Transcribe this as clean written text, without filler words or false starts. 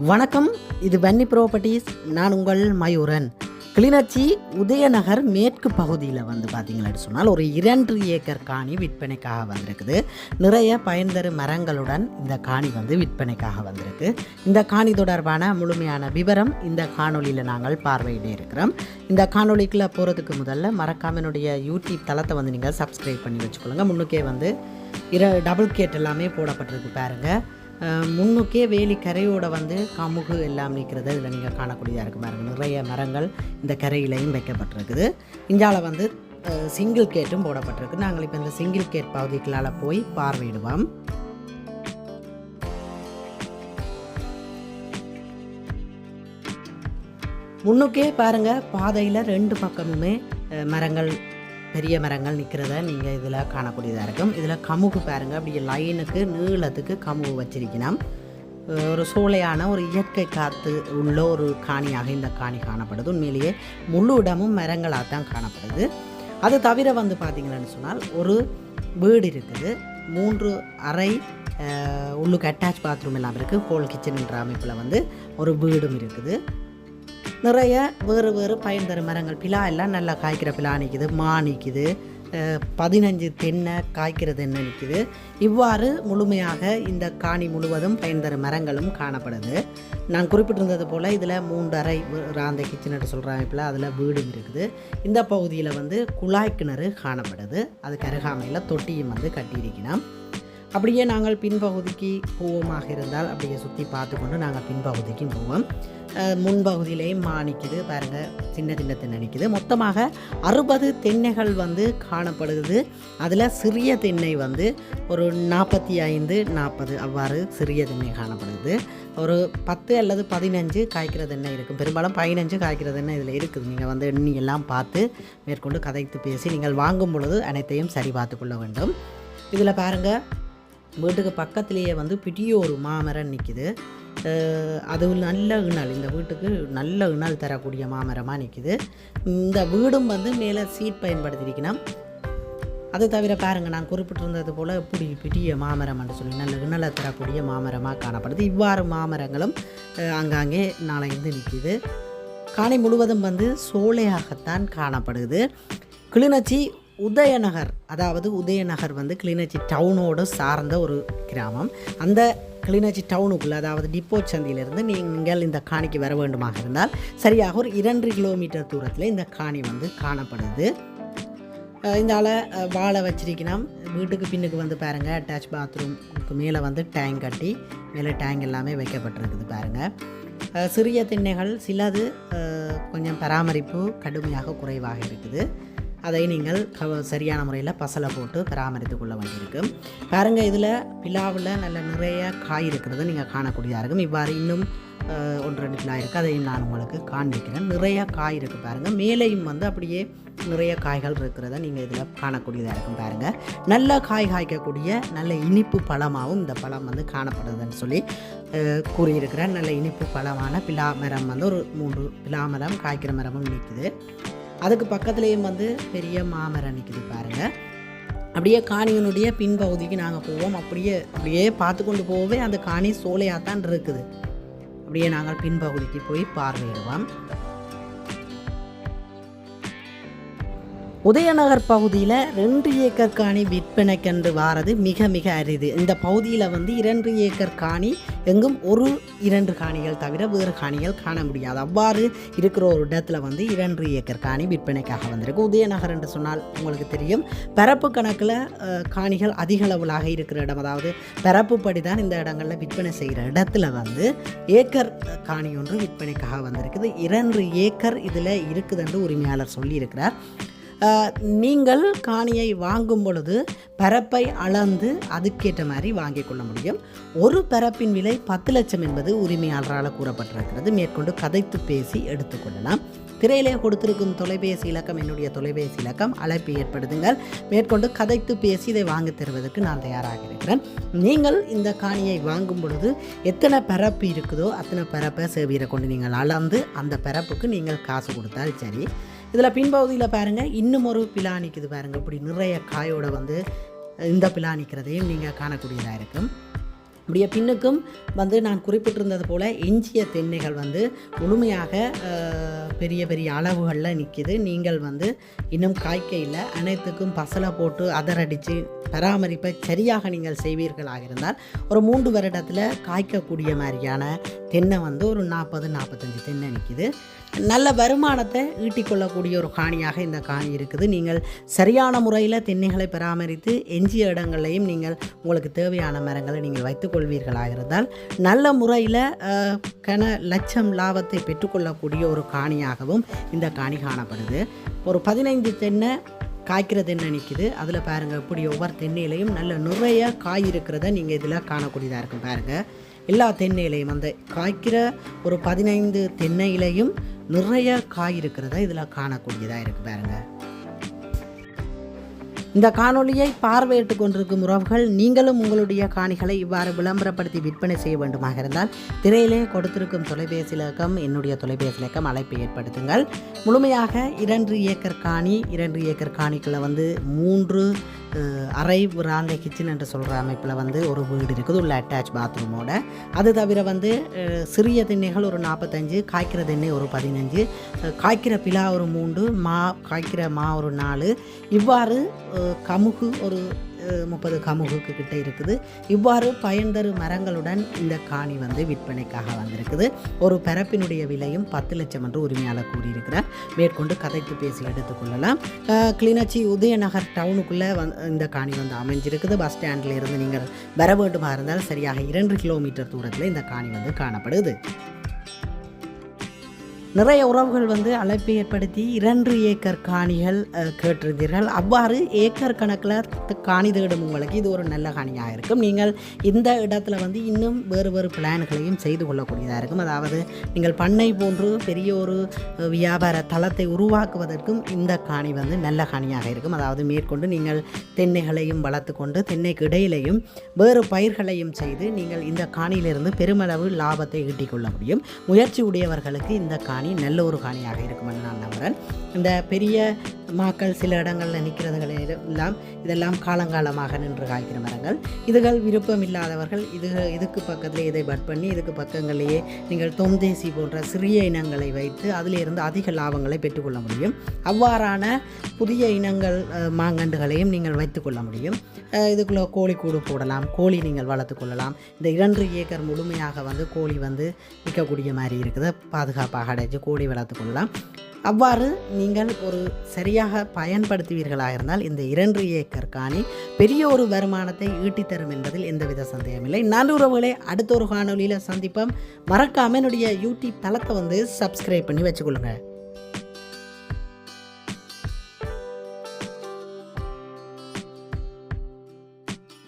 வணக்கம், இது வன்னி ப்ராப்பர்ட்டிஸ். நான் உங்கள் மயூரன். கிளிநொச்சி உதயநகர் மேற்கு பகுதியில் பார்த்தீங்கன்னு சொன்னால் ஒரு 2 ஏக்கர் காணி விற்பனைக்காக வந்திருக்குது. நிறைய பயன்தரும் மரங்களுடன் இந்த காணி விற்பனைக்காக வந்திருக்கு. இந்த காணி தொடர்பான முழுமையான விவரம் இந்த காணொலியில் நாங்கள் பார்வையிட இருக்கிறோம். இந்த காணொலிக்குள்ளே போகிறதுக்கு முதல்ல மறக்காம என்னுடைய யூடியூப் தளத்தை நீங்கள் சப்ஸ்கிரைப் பண்ணி வச்சுக்கொள்ளுங்க. முன்னுக்கே டபுள் கேட் எல்லாமே போடப்பட்டிருக்கு பாருங்கள். முன்னுக்கே வேலி கரையோட கமுகு எல்லாம் நிற்கிறது இதில் நீங்கள் காணக்கூடியதாக இருக்குது பாருங்கள். நிறைய மரங்கள் இந்த கரையிலையும் வைக்கப்பட்டிருக்குது. இஞ்சால சிங்கிள் கேட்டும் போடப்பட்டிருக்கு. நாங்கள் இப்போ இந்த சிங்கிள் கேட் பகுதிகளால் போய் பார்வையிடுவோம். முன்னுக்கே பாருங்கள், பாதையில் 2 பக்கமுமே மரங்கள், பெரிய மரங்கள் நிற்கிறத நீங்கள் இதில் காணக்கூடியதாக இருக்கும். இதில் கமுகு பாருங்கள், அப்படியே லைனுக்கு நீளத்துக்கு கமுகு வச்சிருக்கணும். ஒரு சோலையான ஒரு இயற்கை காற்று உள்ள ஒரு காணியாக இந்த காணி காணப்படுது. உண்மையிலேயே முழு இடமும் மரங்களாக தான் காணப்படுது. அது தவிர பார்த்திங்கன்னு சொன்னால் ஒரு வீடு இருக்குது. 3 அறை, உள்ளுக்கு அட்டாச் பாத்ரூம் எல்லாம் இருக்குது. ஹோல் கிச்சன்ன்ற அமைப்பில் ஒரு வீடும் இருக்குது. நிறைய வேறு பயன் தரும் மரங்கள், பிலா எல்லாம் நல்லா காய்க்கிற பிலா நிற்கிது, மா நிற்கிது, 15 தென்னை காய்க்கிற தென்னை நிற்கிது. இவ்வாறு முழுமையாக இந்த காணி முழுவதும் பயன் தரும் மரங்களும் காணப்படுது. நான் குறிப்பிட்டிருந்தது போல் இதில் 3 அறை ராந்த கிச்சன் சொல்கிற அமைப்பில் அதில் வீடும் இருக்குது. இந்த பகுதியில் குழாய் கிணறு காணப்படுது. அதுக்கு அருகாமையில் தொட்டியும் கட்டியிருக்கணும். அப்படியே நாங்கள் பின்பகுதிக்கு போவோமாக இருந்தால் அப்படியே சுற்றி பார்த்து கொண்டு நாங்கள் பின்பகுதிக்கும் போவோம். முன்பகுதியிலேயும் மா நிற்கிது பாருங்கள், சின்ன சின்ன தென்னை நிற்கிது. மொத்தமாக 60 தென்னைகள் காணப்படுது. அதில் சிறிய தென்னை ஒரு 45-40 அவ்வாறு சிறிய தென்னை காணப்படுது. ஒரு 10 அல்லது 15 காய்க்கிற தென்னை இருக்கும். பெரும்பாலும் 15 காய்க்கிற தென்னை இதில் இருக்குது. நீங்கள் எண்ணி எல்லாம் பார்த்து மேற்கொண்டு கதைத்து பேசி நீங்கள் வாங்கும் பொழுது அனைத்தையும் சரி பார்த்து கொள்ள வேண்டும். இதில் பாருங்கள், வீட்டுக்கு பக்கத்துலேயே பெரிய ஒரு மாமரம் நிற்கிது. அது நல்ல இணல், இந்த வீட்டுக்கு நல்ல இணல் தரக்கூடிய மாமரமாக நிற்கிது. இந்த வீடும் மேலே சீட் பயன்படுத்தியிருக்கணும். அது தவிர பாருங்கள், நான் குறிப்பிட்டிருந்தது போல் இப்படி பெரிய மாமரம் என்று சொல்லி நல்ல இணலை தரக்கூடிய மாமரமாக காணப்படுது. இவ்வாறு மாமரங்களும் அங்காங்கே நாளைந்து நிற்கிது. காணி முழுவதும் சோலையாகத்தான் காணப்படுது. கிளிநொச்சி உதயநகர், அதாவது உதயநகர் கிளிநொச்சி டவுனோடு சார்ந்த ஒரு கிராமம். அந்த கிளிநொச்சி டவுனுக்குள்ளே, அதாவது டிப்போ சந்தியிலிருந்து நீங்கள் இந்த காணிக்கு வர வேண்டுமாக இருந்தால் சரியாக ஒரு 2 கிலோமீட்டர் தூரத்தில் இந்த காணி காணப்படுது. இந்தால வாழை வச்சிருக்கணும். வீட்டுக்கு பின்னுக்கு பாருங்கள், அட்டாச் பாத்ரூமுக்கு மேலே டேங்க் கட்டி மேலே டேங்க் எல்லாமே வைக்கப்பட்டிருக்குது பாருங்கள். சிறிய திண்ணைகள் சிலது கொஞ்சம் பராமரிப்பு கடுமையாக குறைவாக இருக்குது. அதை நீங்கள் சரியான முறையில் பசலை போட்டு பராமரித்து கொள்ள வேண்டியிருக்கும். பாருங்கள், இதில் பிலாவில் நல்ல நிறைய காய் இருக்கிறது நீங்கள் காணக்கூடியதாக இருக்கும். இவ்வாறு இன்னும் 1-2 பிலா இருக்குது, அதையும் நான் உங்களுக்கு காண்பிக்கிறேன். நிறைய காய் இருக்குது பாருங்கள். மேலேயும் அப்படியே நிறைய காய்கள் இருக்கிறத நீங்கள் இதில் காணக்கூடியதாக இருக்கும் பாருங்கள். நல்ல காய் காய்க்கக்கூடிய நல்ல இனிப்பு பழமாகவும் இந்த பழம் காணப்படுதுன்னு சொல்லி கூறியிருக்கிறேன். நல்ல இனிப்பு பழமான பிலா மரம் ஒரு 3 பிலா மரம் காய்க்கிற மரமும் நிற்குது. அதுக்கு பக்கத்துலேயும் பெரிய மாமரம் நிற்குது பாருங்கள். அப்படியே காணியினுடைய பின்பகுதிக்கு நாங்கள் போவோம். அப்படியே பார்த்து கொண்டு போகவே அந்த காணி சோலையாக தான் இருக்குது. அப்படியே நாங்கள் பின்பகுதிக்கு போய் பார்வையிடுவோம். உதயநகர் பகுதியில் 2 ஏக்கர் காணி விற்பனைக்கென்று வாரது மிக மிக அரிது. இந்த பகுதியில் 2 ஏக்கர் காணி எங்கும் 1-2 காணிகள் தவிர வேறு காணிகள் காண முடியாது. அவ்வாறு இருக்கிற ஒரு இடத்துல 2 ஏக்கர் காணி விற்பனைக்காக வந்திருக்கு. உதயநகர் என்று சொன்னால் உங்களுக்கு தெரியும், பரப்பு கணக்கில் காணிகள் அதிக அளவிலாக இருக்கிற இடம். அதாவது பரப்பு படி தான் இந்த இடங்களில் விற்பனை செய்கிற இடத்துல ஏக்கர் காணி ஒன்று விற்பனைக்காக வந்திருக்குது. 2 ஏக்கர் இதில் இருக்குது என்று உரிமையாளர் சொல்லியிருக்கிறார். நீங்கள் காணியை வாங்கும் பொழுது பரப்பை அளந்து அதுக்கேற்ற மாதிரி வாங்கிக் கொள்ள முடியும். ஒரு பரப்பின் விலை 10 லட்சம் என்பது உரிமையாளரால் கூறப்பட்டிருக்கிறது. மேற்கொண்டு கதைத்து பேசி எடுத்துக்கொள்ளலாம். திரையிலே கொடுத்திருக்கும் தொலைபேசி இலக்கம் என்னுடைய தொலைபேசி இலக்கம். அழைப்பு ஏற்படுத்துங்கள். மேற்கொண்டு கதைத்து பேசி இதை வாங்கி தருவதற்கு நான் தயாராக இருக்கிறேன். நீங்கள் இந்த காணியை வாங்கும் பொழுது எத்தனை பரப்பு இருக்குதோ அத்தனை பரப்பை சேவியரை கொண்டு நீங்கள் அளந்து அந்த பரப்புக்கு நீங்கள் காசு கொடுத்தால் சரி. இதில் பின்பகுதியில் பாருங்கள், இன்னும் ஒரு பிலா நிற்குது பாருங்கள். இப்படி நிறைய காயோட இந்த பிலா நிற்கிறதையும் நீங்கள் காணக்கூடியதாக இருக்கும். அப்படியே பின்னுக்கும் வந்து நான் குறிப்பிட்டிருந்தது போல் எஞ்சிய தென்னைகள் வந்து முழுமையாக பெரிய பெரிய அளவுகளில் நிற்கிது. நீங்கள் வந்து இன்னும் காய்க்க இல்லை, அனைத்துக்கும் பசலை போட்டு அதரடித்து பராமரிப்பை சரியாக நீங்கள் செய்வீர்களாக இருந்தால் ஒரு 3 வருடத்தில் காய்க்கக்கூடிய மாதிரியான தென்னை வந்து ஒரு 40-45 தென்னை நிற்கிது. நல்ல வருமானத்தை ஈட்டிக்கொள்ளக்கூடிய ஒரு காணியாக இந்த காணி இருக்குது. நீங்கள் சரியான முறையில் தென்னைகளை பராமரித்து எஞ்சிய இடங்களையும் நீங்கள் உங்களுக்கு தேவையான மரங்களை நீங்கள் வைத்துக்கொள்வீர்களாக இருந்தால் நல்ல முறையில் லட்சம் லாபத்தை பெற்றுக்கொள்ளக்கூடிய ஒரு காணியாகவும் இந்த காணி காணப்படுது. ஒரு 15 தென்னை காய்க்கிற தென்னை நிற்கிது. அதில் பாருங்கள், இப்படி ஒவ்வொரு தென்னையிலையும் நல்ல நிறைய காய் இருக்கிறத நீங்கள் இதில் காணக்கூடியதாக இருக்கும். பாருங்கள், எல்லா தென்னையிலையும் அந்த காய்க்கிற ஒரு 15 தென்னையிலையும் நிறைய காய் இருக்கிறத இதில் காணக்கூடியதாக இருக்குது. பாருங்கள், இந்த காணொலியை பார்வையிட்டு கொண்டிருக்கும் உறவுகள், நீங்களும் உங்களுடைய காணிகளை இவ்வாறு விளம்பரப்படுத்தி விற்பனை செய்ய வேண்டுமாக இருந்தால் திரையிலே கொடுத்திருக்கும் தொலைபேசி இலக்கம், என்னுடைய தொலைபேசி இலக்கம், அழைப்பை ஏற்படுத்துங்கள். முழுமையாக 2 ஏக்கர் காணி, 2 ஏக்கர் காணிக்குள்ளே வந்து 3 அறை விராந்தை கிச்சன் என்று சொல்கிற அமைப்பில் வந்து ஒரு வீடு இருக்குது, உள்ள அட்டாச் பாத்ரூமோட. அது தவிர வந்து சிறிய தென்னைகள் ஒரு 45, காய்க்கிற தென்னை ஒரு 15, காய்க்கிற பிலா ஒரு 3, காய்க்கிற மா ஒரு 4, இவ்வாறு கமுகு ஒரு 30 கமுகுக்கு கிட்ட இருக்குது. இவ்வாறு பயன் தரும் மரங்களுடன் இந்த காணி வந்து விற்பனைக்காக வந்திருக்குது. ஒரு பரப்பினுடைய விலையும் 10 லட்சம் என்று உரிமையாளர் கூறியிருக்கிறார். மேற்கொண்டு கதைத்து பேசி எடுத்துக்கொள்ளலாம். கிளிநொச்சி உதயநகர் டவுனுக்குள்ளே இந்த காணி வந்து அமைஞ்சிருக்குது. பஸ் ஸ்டாண்டில் இருந்து நீங்கள் வர வேண்டுமா இருந்தால் சரியாக 2 கிலோமீட்டர் தூரத்தில் இந்த காணி வந்து காணப்படுது. நிறைய உறவுகள் வந்து அழைப்பை ஏற்படுத்தி 2 ஏக்கர் காணிகள் கேட்டிருந்தீர்கள். அவ்வாறு ஏக்கர் கணக்கில் காணி தேடும் உங்களுக்கு இது ஒரு நல்ல காணியாக இருக்கும். நீங்கள் இந்த இடத்துல வந்து இன்னும் வேறு வேறு பிளான்களையும் செய்து கொள்ளக்கூடியதாக இருக்கும். அதாவது நீங்கள் பண்ணை போன்று பெரிய ஒரு வியாபார தளத்தை உருவாக்குவதற்கும் இந்த காணி வந்து நல்ல காணியாக இருக்கும். அதாவது மேற்கொண்டு நீங்கள் தென்னைகளையும் வளர்த்து கொண்டு தென்னைக்கு இடையிலையும் வேறு பயிர்களையும் செய்து நீங்கள் இந்த காணியிலிருந்து பெருமளவு லாபத்தை ஈட்டிக்கொள்ள முடியும். முயற்சி உடையவர்களுக்கு இந்த காணி நல்ல ஒரு காணியாக இருக்கும் என்று நான் நம்புகிறேன். இந்த பெரிய மாக்கள் சில இடங்களில் நிற்கிறதுகள் எல்லாம் இதெல்லாம் காலங்காலமாக நின்று காய்க்கிற மரங்கள். இதுகள் விருப்பம் இல்லாதவர்கள் இதுக்கு பக்கத்தில் இதை பட் பண்ணி இதுக்கு பக்கங்களிலேயே நீங்கள் தொந்தேசி போன்ற சிறிய இனங்களை வைத்து அதிலிருந்து அதிக லாபங்களை பெற்றுக்கொள்ள முடியும். அவ்வாறான புதிய இனங்கள் மாங்கண்டுகளையும் நீங்கள் வைத்துக்கொள்ள முடியும். இதுக்குள்ளே கோழி கூடு போடலாம், கோழி நீங்கள் வளர்த்து கொள்ளலாம். இந்த 2 ஏக்கர் முழுமையாக வந்து கோழி வந்து விற்கக்கூடிய மாதிரி இருக்குது. பாதுகாப்பாக அடைச்சு கோழி வளர்த்து கொள்ளலாம். அவ்வாறு நீங்கள் ஒரு சரியாக பயன்படுத்துவீர்களாக இருந்தால் இந்த 2 ஏக்கர் காணி பெரிய ஒரு வருமானத்தை ஈட்டித்தரும் என்பதில் எந்தவித சந்தேகமில்லை. நன்றி உறவுகளே, அடுத்த ஒரு காணொலியில் சந்திப்போம். மறக்காமல் என்னுடைய யூடியூப் தளத்தை வந்து சப்ஸ்கிரைப் பண்ணி வச்சுக்கொள்ளுங்கள்.